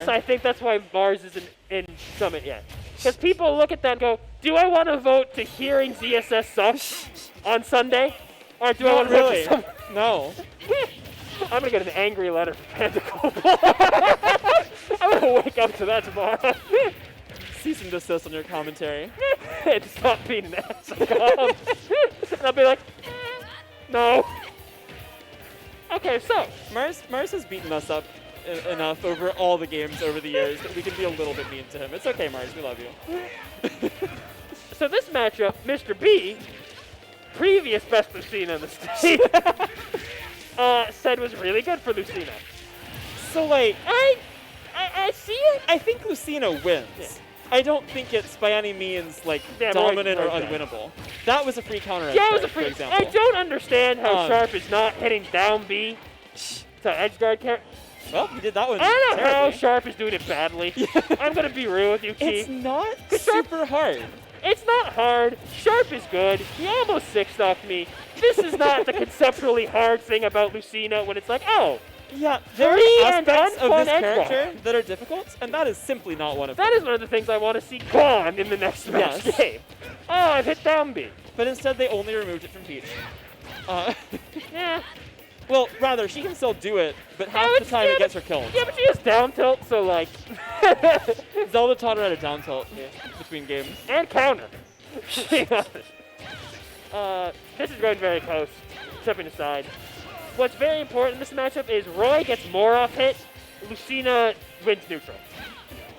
Yes, I think that's why Mars isn't in Summit yet. Because people look at that and go, do I want to vote to hearing ZSS sucks on Sunday? Or do I want to vote to some... No. I'm going to get an angry letter from Panda Cobalt. I'm going to wake up to that tomorrow. Cease and desist on your commentary. Stop being an ass. And I'll be like, no. Okay, so. Mars has beaten us up enough over all the games over the years that we can be a little bit mean to him. It's okay, Mars. We love you. So this matchup, Mr. B, previous best Lucina in the state, said was really good for Lucina. So, like, I see it. I think Lucina wins. Yeah. I don't think it's by any means, like, dominant or unwinnable. That was a free counter yeah, it was a for free. example. I don't understand how Sharp is not hitting down B to edge guard character. Well, he did that one. I don't know terribly. how Sharp is doing it badly. I'm going to be real with you, Chief. It's not super hard. It's not hard. Sharp is good. He almost 6-stocked me. This is not the conceptually hard thing about Lucina when it's like, oh. Yeah, there are aspects of this character that are difficult, and that is simply not one of them. That is one of the things I want to see gone in the next match game. Oh, I've hit down B. But instead, they only removed it from Peach. Yeah. Well, rather, she can still do it, but half the time it gets her killed. Yeah, but she has down tilt, so like... Zelda taught her how to down tilt between games. And counter. This is going very close. Stepping aside. What's very important in this matchup is Roy gets more off hit, Lucina wins neutral.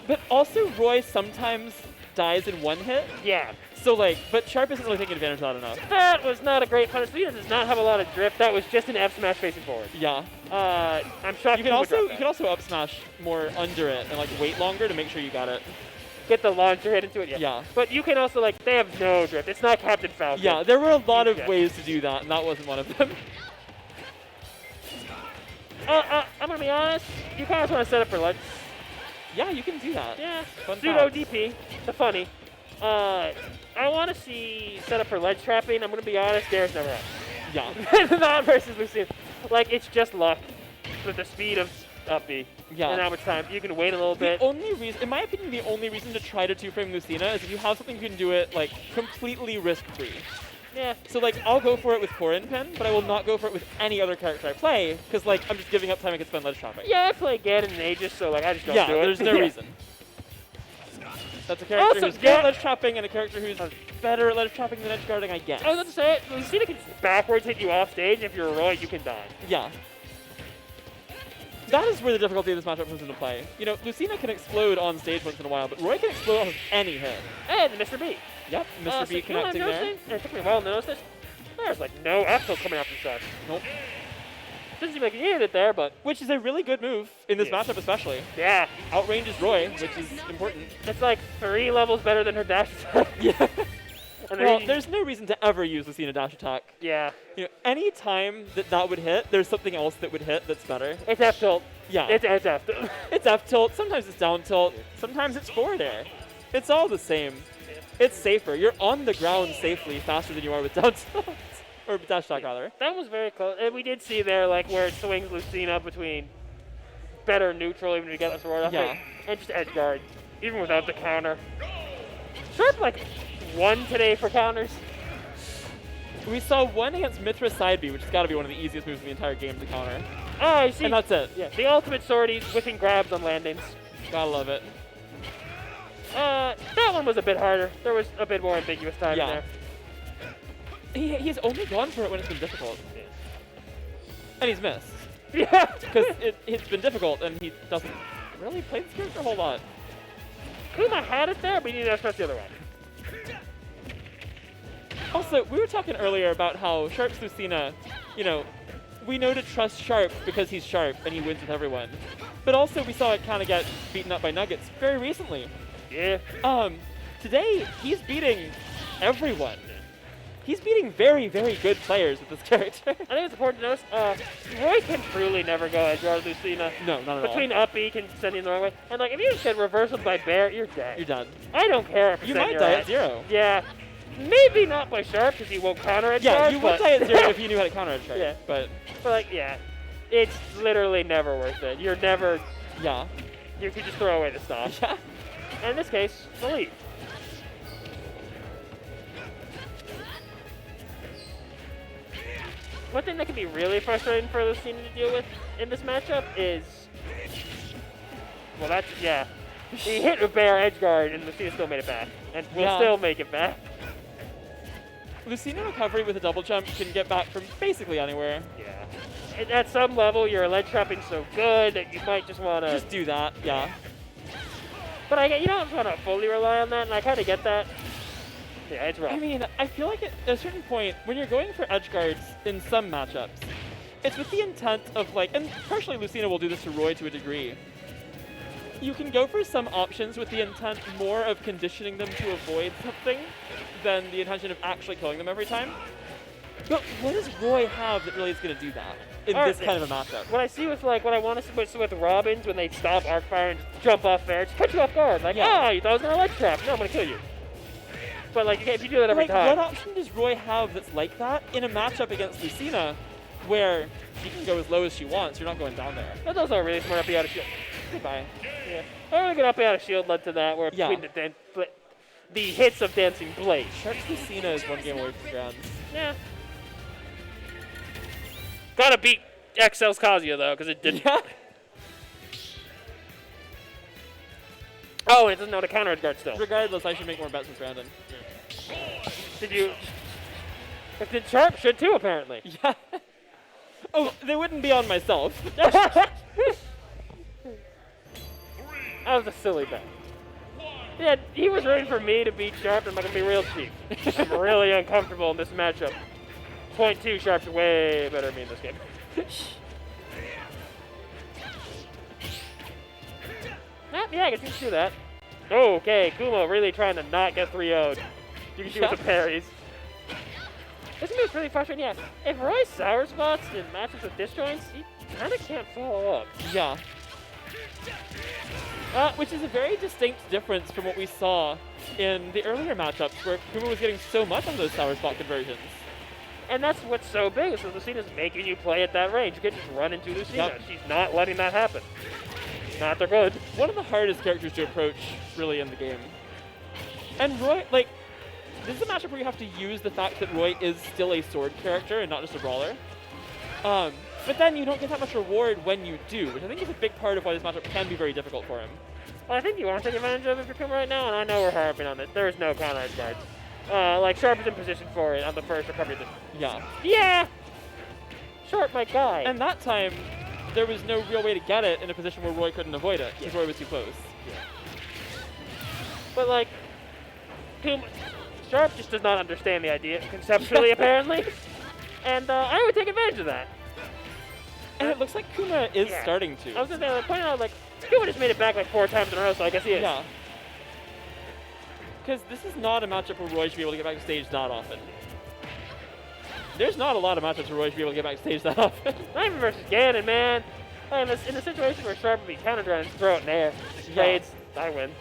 But also, Roy sometimes dies in one hit. Yeah. So, like, but Sharp isn't really taking advantage of that enough. That was not a great punish. Lucina does not have a lot of drift. That was just an F smash facing forward. Yeah. I'm shocked you can also up smash more under it and, like, wait longer to make sure you got it. Get the launcher hit into it, yeah. But you can also, like, they have no drift. It's not Captain Falcon. Yeah, there were a lot of ways to do that, and that wasn't one of them. I'm gonna be honest, you kind of want to set up for ledge. Yeah, you can do that. Yeah, Fun pseudo DP, the funny. I want to see set up for ledge trapping. I'm gonna be honest, Garrett's never had. Yeah. Not versus Lucina. Like, it's just luck with the speed of up B. Yeah. And how much time. You can wait a little bit. The only reason, in my opinion, the only reason to try to two-frame Lucina is if you have something you can do it, like, completely risk-free. Yeah. So, like, I'll go for it with Corin Pen, but I will not go for it with any other character I play, because, like, I'm just giving up time I can spend ledge trapping. Yeah, I play Ganon and Aegis, so, like, I just don't do it. Yeah, there's no reason. That's a character who's good at ledge trapping and a character who's better at ledge trapping than edge guarding, I guess. I was about to say it. Lucina can just backwards hit you off stage, and if you're a Roy, you can die. Yeah. That is where the difficulty of this matchup comes into play. You know, Lucina can explode on stage once in a while, but Roy can explode on any hit. And Mr. B. Yep, Mr. B connecting there. And it took me a while to notice this. There's like no F tilt coming out from Sharp. Nope. Doesn't seem like he needed it there, but... Which is a really good move in this matchup especially. Yeah. Outranges Roy, which is important. It's like 3 levels better than her dash attack. Yeah. And well, there's no reason to ever use Lucina dash attack. Yeah. You know, any time that would hit, there's something else that would hit that's better. It's F tilt. Yeah. It's F tilt. It's F tilt. Sometimes it's down tilt. Sometimes it's forward air. It's all the same. It's safer. You're on the ground safely faster than you are with down tilt. Or dash attack, rather. That was very close. And we did see there, like, where it swings Lucina between better neutral, even if you get the sword off it, and just edge guard, even without the counter. Sharp, like, won today for counters. We saw one against Mithra side B, which has got to be one of the easiest moves in the entire game to counter. Oh, I see. And that's it. Yeah, the ultimate sorties, whipping grabs on landings. Gotta love it. That one was a bit harder. There was a bit more ambiguous time there. He's only gone for it when it's been difficult. Yeah. And he's missed. Yeah. Because it's been difficult, and he doesn't really play this character a whole lot. Kuma had it there, but he didn't press the other way. Also, we were talking earlier about how Sharp's Lucina, you know, we know to trust Sharp because he's Sharp and he wins with everyone. But also we saw it kind of get beaten up by Nuggets very recently. Yeah. Today, he's beating everyone. He's beating very, very good players with this character. I think it's important to notice, Roy can truly never go edge guard Lucina. No, not at all. Between up B can send you in the wrong way. And like, if you just get reversal by Bear, you're dead. You're done. I don't care if you might die at 0. Yeah. Maybe not by Sharp, because he won't counter edge guard. Yeah, you would die at 0 if you knew how to counter edge guard. Yeah. But like, yeah. It's literally never worth it. You're never... Yeah. you can just throw away the stop. Yeah. And in this case, the lead. One thing that can be really frustrating for Lucina to deal with in this matchup is, well, yeah. He hit a bear edge guard, and Lucina still made it back, and will still make it back. Lucina recovery with a double jump can get back from basically anywhere. Yeah. And at some level, your ledge trapping's so good that you might just want to just do that. Yeah. But you don't want to fully rely on that, and I kind of get that. Yeah, it's rough. I mean, I feel like at a certain point, when you're going for edge guards in some matchups, it's with the intent of like, and partially Lucina will do this to Roy to a degree. You can go for some options with the intent more of conditioning them to avoid something than the intention of actually killing them every time. But what does Roy have that really is going to do that in this kind of a matchup? What I see with what I want to see with Robins when they stop arc fire and jump off there, just catch you off guard. Like, you thought I was going to ledge trap. No, I'm going to kill you. But if you do that every time. What option does Roy have that's like that in a matchup against Lucina where she can go as low as she wants? You're not going down there. That's also a really smart up out of shield. Goodbye. Yeah. A really good up out of shield led to that, where between the hits of Dancing Blade. Sharp's Lucina is one game away from grounds. Yeah. Gotta beat XL's Kazuya, though, because it didn't. Yeah. Oh, and it doesn't know to counter edge guard still. Regardless, I should make more bets with Brandon. Did you? Did Sharp should too, apparently. Yeah. Oh, they wouldn't be on myself. That was a silly bet. Yeah, he was rooting for me to beat Sharp, and I'm going to be real cheap. I'm really uncomfortable in this matchup. 0.2 Sharp's way better than me in this game. Yeah, I guess you can do that. Okay, Kuma really trying to not get 3-0'd. You can see with the parries. This move's really frustrating, yeah. If Roy sour spots in matchups with disjoints, he kind of can't follow up. Yeah. Which is a very distinct difference from what we saw in the earlier matchups where Kuma was getting so much on those sour spot conversions. And that's what's so big, is that Lucina's making you play at that range. You can just run into Lucina. Yep. She's not letting that happen. Not they're good. One of the hardest characters to approach, really, in the game. And Roy, this is a matchup where you have to use the fact that Roy is still a sword character and not just a brawler. But then you don't get that much reward when you do, which I think is a big part of why this matchup can be very difficult for him. Well, I think you want to take advantage of it for Kuma right now, and I know we're harping on this. There is no counter edge guards. Sharp is in position for it on the first recovery. Yeah. Yeah! Sharp, my guy. And that time, there was no real way to get it in a position where Roy couldn't avoid it, because Roy was too close. Yeah. But, Kuma, Sharp just does not understand the idea conceptually, apparently. And I would take advantage of that. And it looks like Kuma is starting to. I was going to point out, Kuma just made it back 4 times in a row, so I guess he is. Yeah. Because this is not a matchup where Roy should be able to get back to stage that often. There's not a lot of matchups where Roy should be able to get back to stage that often. Not even versus Ganon, man. In a situation where Sharp would be counter-drawn and throw it in the air, spades, I win.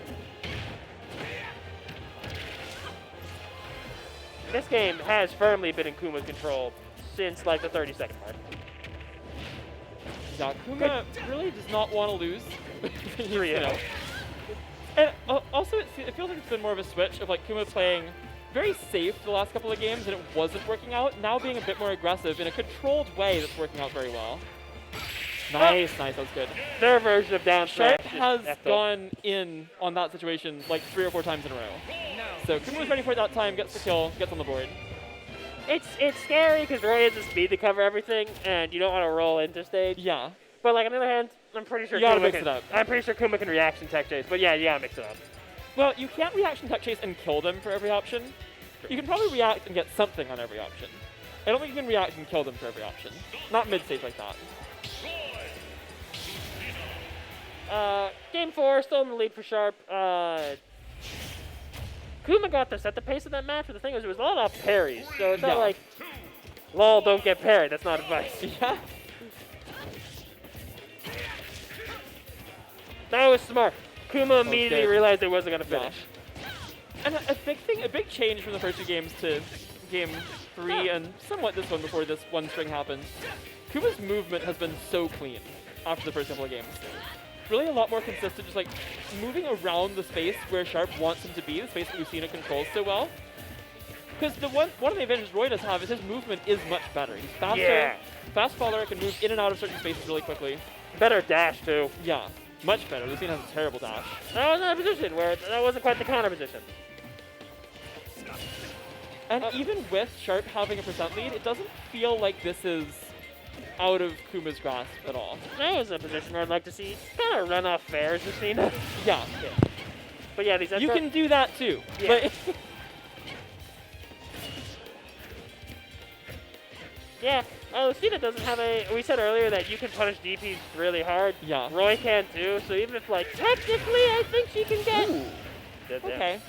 This game has firmly been in Kuma's control since, the 30-second mark. Yeah, Kuma really does not want to lose. 3-0. And also, it feels like it's been more of a switch of Kuma playing very safe the last couple of games and it wasn't working out, now being a bit more aggressive in a controlled way that's working out very well. Nice, that was good. Their version of down Sharp has gone in on that situation 3 or 4 times in a row. So Kuma was ready for it that time, gets the kill, gets on the board. It's scary because Roy has the speed to cover everything, and you don't want to roll into stage. Yeah. But on the other hand, I'm pretty sure you gotta mix it up. I'm pretty sure Kuma can reaction tech chase, but yeah, you gotta mix it up. Well, you can't reaction tech chase and kill them for every option. You can probably react and get something on every option. I don't think you can react and kill them for every option. Not mid-stage like that. Game 4, still in the lead for Sharp. Kuma got to set the pace of that match, but the thing was, it was a lot off parries, so it's not lol, don't get parried. That's not advice. Yeah. That was smart. Kuma immediately realized it wasn't going to finish. And a big change from the first 2 games to game 3 and somewhat this one before this one string happened. Kuma's movement has been so clean after the first couple of games. really a lot more consistent, just like moving around the space where Sharp wants him to be, the space that Lucina controls so well. Because one of the advantages Roy does have is his movement is much better. He's faster, fast faller, can move in and out of certain spaces really quickly. Better dash, too. Yeah, much better. Lucina has a terrible dash. That was in a position where that wasn't quite the counter position. And even with Sharp having a percent lead, it doesn't feel like this is out of Kuma's grasp at all. That was a position where I'd like to see kind of run off fairs, Lucina. Yeah. But yeah, these you can do that too. Yeah. But yeah, Lucina doesn't have a... We said earlier that you can punish DPs really hard. Yeah. Roy can too, so even if, like, technically I think she can get... Ooh. Okay.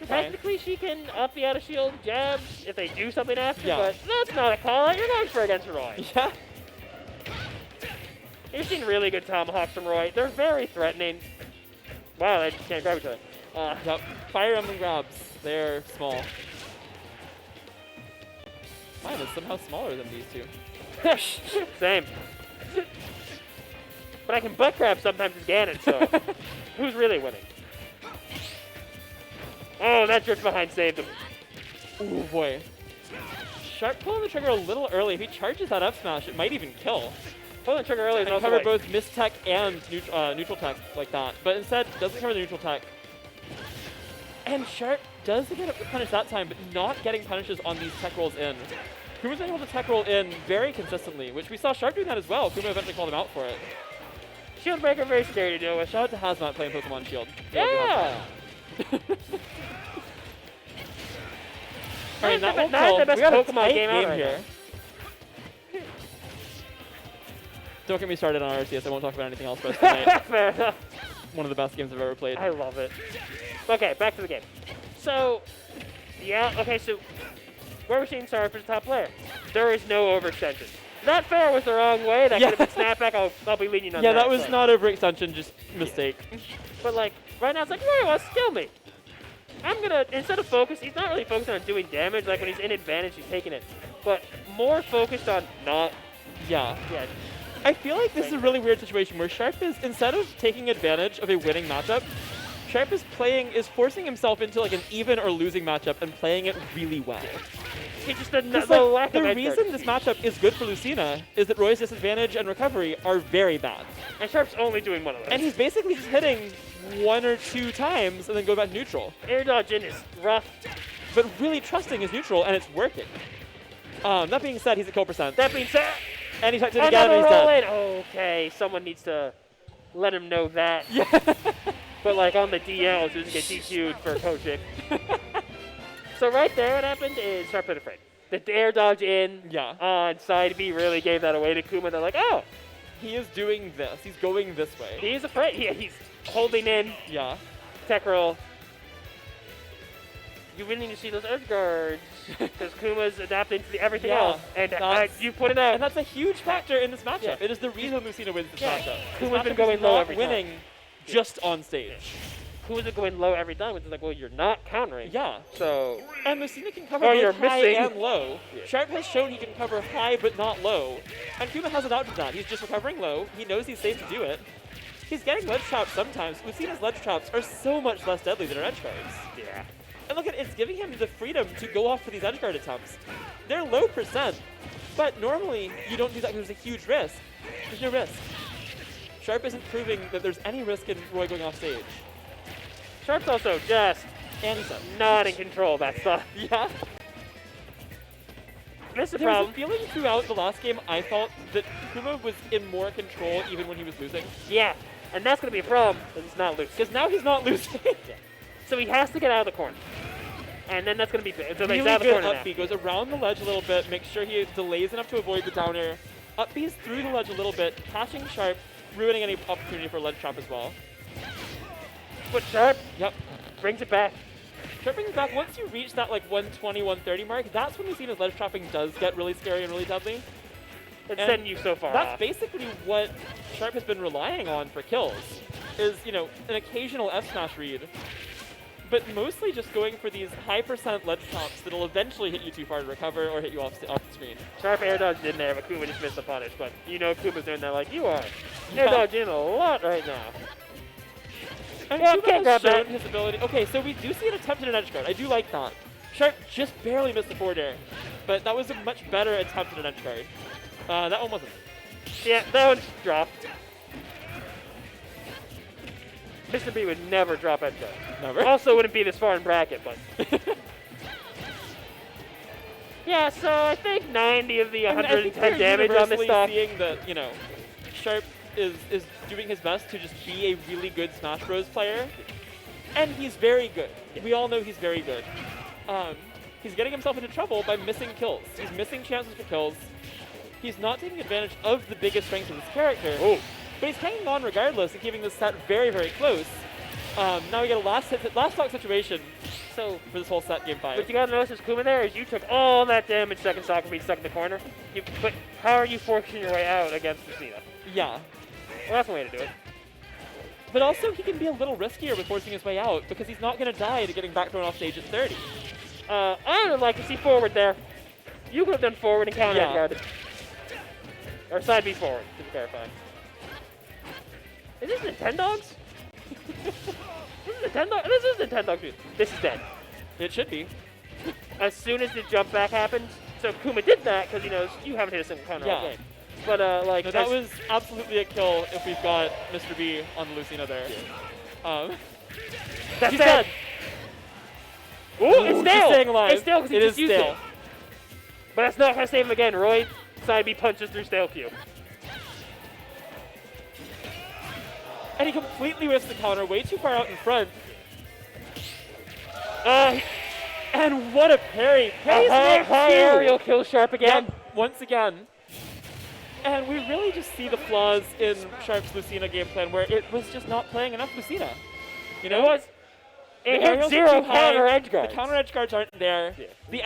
Technically she can up the out of shield jabs if they do something after, Yeah. but that's not a call out. You're going for against Roy. Yeah. You're seeing really good tomahawks from Roy. They're very threatening. Wow, they just can't grab each other. Yep. Fire Emblem grabs. They're small. Mine is somehow smaller than these two. Same. But I can butt grab sometimes as Ganon, so who's really winning? Oh, that drift behind saved him. Ooh, boy. Sharp pulling the trigger a little early. If he charges that up smash, it might even kill. Pulling the trigger early is And also cover like, both mistech and neutral tech like that. But instead, doesn't cover the neutral tech. And Sharp does get a punish that time, but not getting punishes on these tech rolls in. Kuma's been able to tech roll in very consistently, which we saw Sharp doing that as well. Kuma eventually called him out for it. Shield breaker very scary to deal with. Shout out to Hazmat playing Pokemon Shield. Yeah! Alright, that won't not kill. the best We got a Pokemon tight game out right here. Don't get me started on RCS. I won't talk about anything else for us tonight. Fair enough. One of the best games I've ever played. I love it. Okay, back to the game. So, yeah, okay, so where we're seeing Sharp as a top player. There is no overextension. That fair was the wrong way. That could have been snapback. I'll be lenient on that. Yeah, that was but. not overextension, just mistake. But, like, right now it's like, Roy wants to kill me. I'm gonna, instead of focus, he's not really focused on doing damage. Like, when he's in advantage, he's taking it. But more focused on not. Yeah. Yeah. I feel like this is a really weird situation where Sharp is, instead of taking advantage of a winning matchup, Sharp is forcing himself into like an even or losing matchup and playing it really well. He just The reason this matchup is good for Lucina is that Roy's disadvantage and recovery are very bad. And Sharp's only doing one of those. And he's basically just hitting 1 or 2 times and then going back to neutral. Air dodge in is rough. But really trusting his neutral, and it's working. That being said, he's at kill percent. That being said, And he typed it again and he's roll dead. in. Okay, someone needs to let him know that. Yeah. But like on the DL, so he doesn't get DQ'd for coaching. So right there, what happened is Sharp played afraid. The air dodge in on side B really gave that away to Kuma. They're like, oh, he is doing this. He's going this way. He's afraid. Yeah, he's holding in. Yeah. Tech roll. You really need to see those edge guards because Kuma's adapting to everything else. And you put it out. And that's a huge factor in this matchup. Yeah. It is the reason Lucina wins this matchup. Kuma's been going low every winning time. Just on stage. Kuma's been going low every time, which is like, well, you're not countering. Yeah. So. And Lucina can cover both high missing. and low. Yeah. Sharp has shown he can cover high but not low. And Kuma has adapted that. He's just recovering low. He knows he's safe to do it. He's getting ledge traps sometimes. Lucina's ledge traps are so much less deadly than her edge guards. Yeah. And look at it's giving him the freedom to go off for these edge guard attempts. They're low percent, but normally you don't do that because there's a huge risk. There's no risk. Sharp isn't proving that there's any risk in Roy going off stage. Sharp's also just not in control of that stuff. Yeah. This is the There problem. was a feeling throughout the last game I felt that Kuma was in more control even when he was losing. Yeah, and that's going to be a problem because he's not losing. Because now he's not losing. So he has to get out of the corner. And then that's going to be big. So really he's out of the good corner up B. Goes around the ledge a little bit, makes sure he delays enough to avoid the down air. Up B's through the ledge a little bit, catching Sharp, ruining any opportunity for ledge trap as well. But Sharp brings it back. Sharp brings it back. Once you reach that like 120, 130 mark, that's when Lucina's ledge trapping does get really scary and really deadly. It's sending you so far That's off. basically what Sharp has been relying on for kills, is, you know, an occasional F smash read. but mostly just going for these high percent ledge tops that'll eventually hit you too far to recover or hit you off the screen. Sharp air dodge in there, but Kuma just missed the punish. But you know Kuma's doing that like you are. Air dodging a lot right now. And Yeah, Kuma can't has grab shown that. his ability. Okay, so we do see an attempt at an edge guard. I do like that. Sharp just barely missed the forward air, but that was a much better attempt at an edge guard. That one wasn't. Yeah, that one's dropped. Mr. B would never drop edge guard. Never. Also wouldn't be this far in bracket, but. Yeah, so I think 90 of the I mean, I think 110 we're damage on this universally stock. seeing that, you know, Sharp is doing his best to just be a really good Smash Bros. Player. And he's very good. We all know he's very good. He's getting himself into trouble by missing kills. He's missing chances for kills. He's not taking advantage of the biggest strengths of his character. Oh. But he's hanging on regardless and keeping this set very, very close. Now we get a last stock situation. So for this whole set, game 5. What you gotta notice is Kuma there is you took all that damage second stock from being stuck in the corner. But how are you forcing your way out against Lucina? Yeah. Well, that's the way to do it. But also he can be a little riskier with forcing his way out because he's not going to die to getting back thrown off stage at 30. I would like to see forward there. You could have done forward and counter guarded. Or side B forward, to clarify. Is this Nintendogs? This is Nintendogs. This is dead. It should be. As soon as the jump back happened, so Kuma did that because he knows you haven't hit a single counter all game. But like no, that was absolutely a kill if we've got Mr. B on the Lucina there. That's he's dead. dead. Ooh, it's stale. Staying alive. It's stale because he It just is used stale. it. But that's not gonna save him again. Roy side B punches through stale Q. And he completely whiffs the counter way too far out in front. And what a parry. Parry's High aerial kill Sharp again. Yep, once again. And we really just see the flaws in Sharp's Lucina game plan where it was just not playing enough Lucina. You know? It The hit aerials are zero too high, counter edge guards. The counter edge guards aren't there. Yeah. The